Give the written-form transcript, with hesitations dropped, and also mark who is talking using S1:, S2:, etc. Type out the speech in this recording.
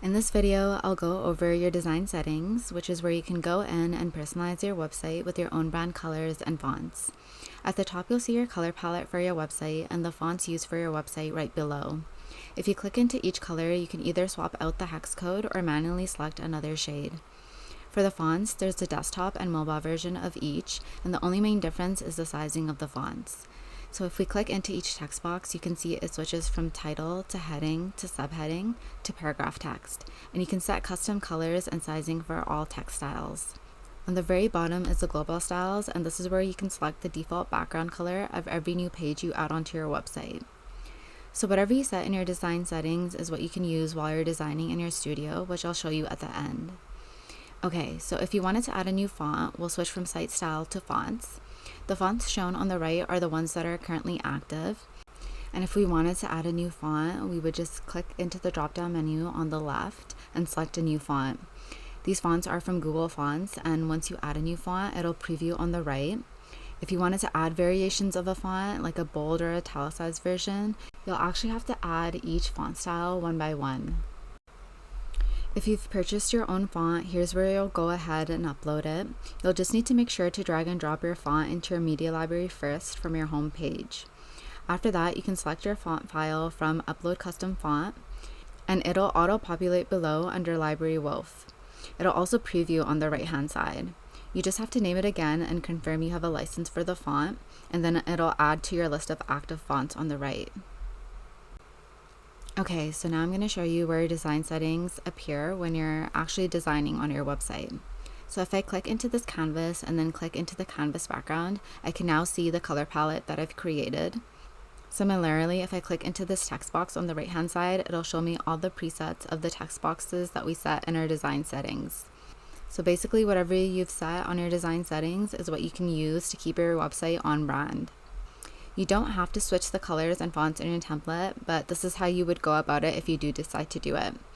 S1: In this video, I'll go over your design settings, which is where you can go in and personalize your website with your own brand colors and fonts. At the top, you'll see your color palette for your website and the fonts used for your website right below. If you click into each color, you can either swap out the hex code or manually select another shade. For the fonts, there's the desktop and mobile version of each, and the only main difference is the sizing of the fonts. So if we click into each text box, you can see it switches from title to heading to subheading to paragraph text, and you can set custom colors and sizing for all text styles. On the very bottom is the global styles, and this is where you can select the default background color of every new page you add onto your website. So whatever you set in your design settings is what you can use while you're designing in your studio, which I'll show you at the end. Okay, so if you wanted to add a new font, we'll switch from site style to fonts. The fonts shown on the right are the ones that are currently active. And if we wanted to add a new font, we would just click into the drop-down menu on the left and select a new font. These fonts are from Google Fonts, and once you add a new font, it'll preview on the right. If you wanted to add variations of a font, like a bold or italicized version, you'll actually have to add each font style one by one. If you've purchased your own font, here's where you'll go ahead and upload it. You'll just need to make sure to drag and drop your font into your media library first from your home page. After that, you can select your font file from Upload Custom Font, and it'll auto-populate below under Library WOF. It'll also preview on the right-hand side. You just have to name it again and confirm you have a license for the font, and then it'll add to your list of active fonts on the right. Okay, so now I'm going to show you where your design settings appear when you're actually designing on your website. So if I click into this canvas and then click into the canvas background, I can now see the color palette that I've created. Similarly, if I click into this text box on the right hand side, it'll show me all the presets of the text boxes that we set in our design settings. So basically whatever you've set on your design settings is what you can use to keep your website on brand. You don't have to switch the colors and fonts in your template, but this is how you would go about it if you do decide to do it.